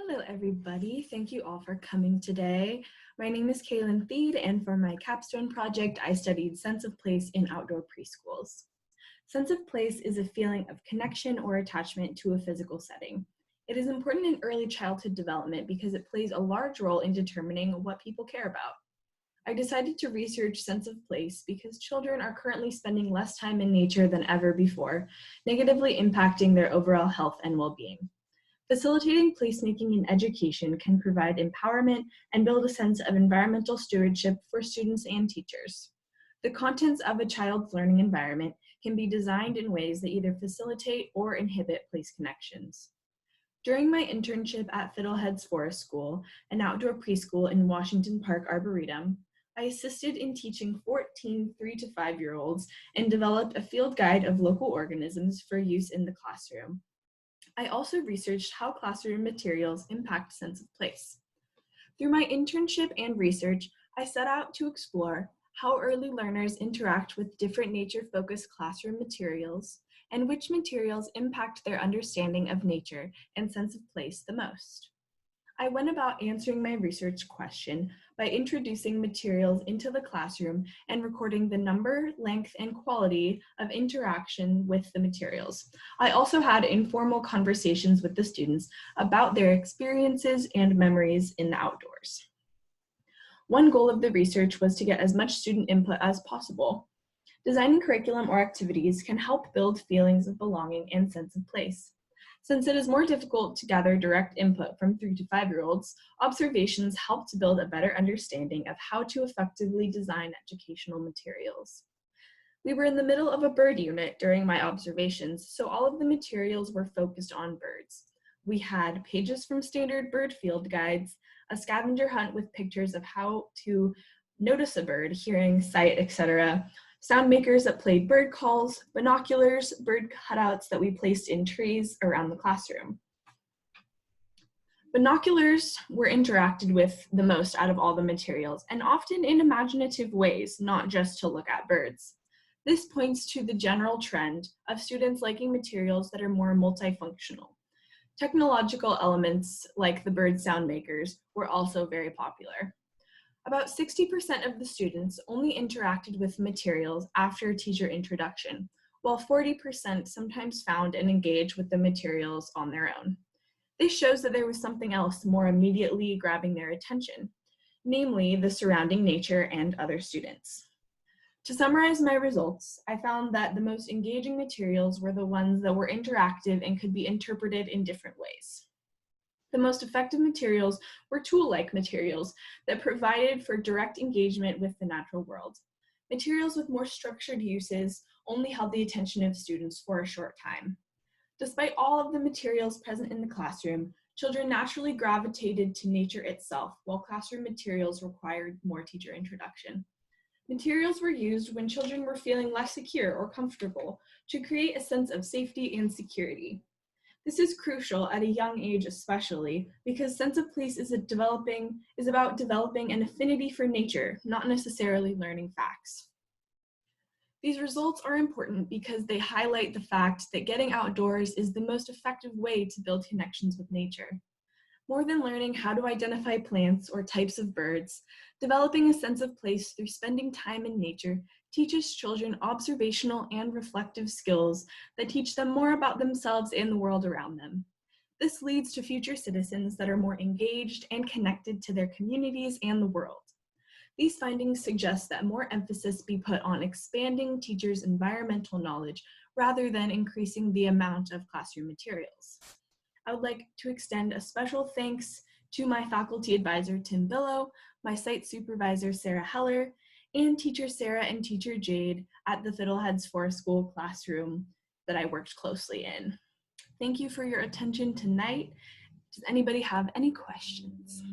Hello, everybody. Thank you all for coming today. My name is Kaelyn Thede, and for my Capstone project, I studied sense of place in outdoor preschools. Sense of place is a feeling of connection or attachment to a physical setting. It is important in early childhood development because it plays a large role in determining what people care about. I decided to research sense of place because children are currently spending less time in nature than ever before, negatively impacting their overall health and well-being. Facilitating placemaking in education can provide empowerment and build a sense of environmental stewardship for students and teachers. The contents of a child's learning environment can be designed in ways that either facilitate or inhibit place connections. During my internship at Fiddleheads Forest School, an outdoor preschool in Washington Park Arboretum, I assisted in teaching 14 3 to 5-year-olds and developed a field guide of local organisms for use in the classroom. I also researched how classroom materials impact sense of place. Through my internship and research, I set out to explore how early learners interact with different nature-focused classroom materials and which materials impact their understanding of nature and sense of place the most. I went about answering my research question by introducing materials into the classroom and recording the number, length, and quality of interaction with the materials. I also had informal conversations with the students about their experiences and memories in the outdoors. One goal of the research was to get as much student input as possible. Designing curriculum or activities can help build feelings of belonging and sense of place. Since it is more difficult to gather direct input from 3 to 5-year-olds, observations help to build a better understanding of how to effectively design educational materials. We were in the middle of a bird unit during my observations, so all of the materials were focused on birds. We had pages from standard bird field guides, a scavenger hunt with pictures of how to notice a bird, hearing, sight, etc., sound makers that played bird calls, binoculars, bird cutouts that we placed in trees around the classroom. Binoculars were interacted with the most out of all the materials, and often in imaginative ways, not just to look at birds. This points to the general trend of students liking materials that are more multifunctional. Technological elements like the bird sound makers were also very popular. About 60% of the students only interacted with materials after teacher introduction, while 40% sometimes found and engaged with the materials on their own. This shows that there was something else more immediately grabbing their attention, namely the surrounding nature and other students. To summarize my results, I found that the most engaging materials were the ones that were interactive and could be interpreted in different ways. The most effective materials were tool-like materials that provided for direct engagement with the natural world. Materials with more structured uses only held the attention of students for a short time. Despite all of the materials present in the classroom, children naturally gravitated to nature itself, while classroom materials required more teacher introduction. Materials were used when children were feeling less secure or comfortable to create a sense of safety and security. This is crucial at a young age especially because sense of place is about developing an affinity for nature, not necessarily learning facts. These results are important because they highlight the fact that getting outdoors is the most effective way to build connections with nature. More than learning how to identify plants or types of birds, developing a sense of place through spending time in nature teaches children observational and reflective skills that teach them more about themselves and the world around them. This leads to future citizens that are more engaged and connected to their communities and the world. These findings suggest that more emphasis be put on expanding teachers' environmental knowledge rather than increasing the amount of classroom materials. I would like to extend a special thanks to my faculty advisor, Tim Billow, my site supervisor, Sarah Heller, and teacher Sarah and teacher Jade at the Fiddleheads Forest School classroom that I worked closely in. Thank you for your attention tonight. Does anybody have any questions?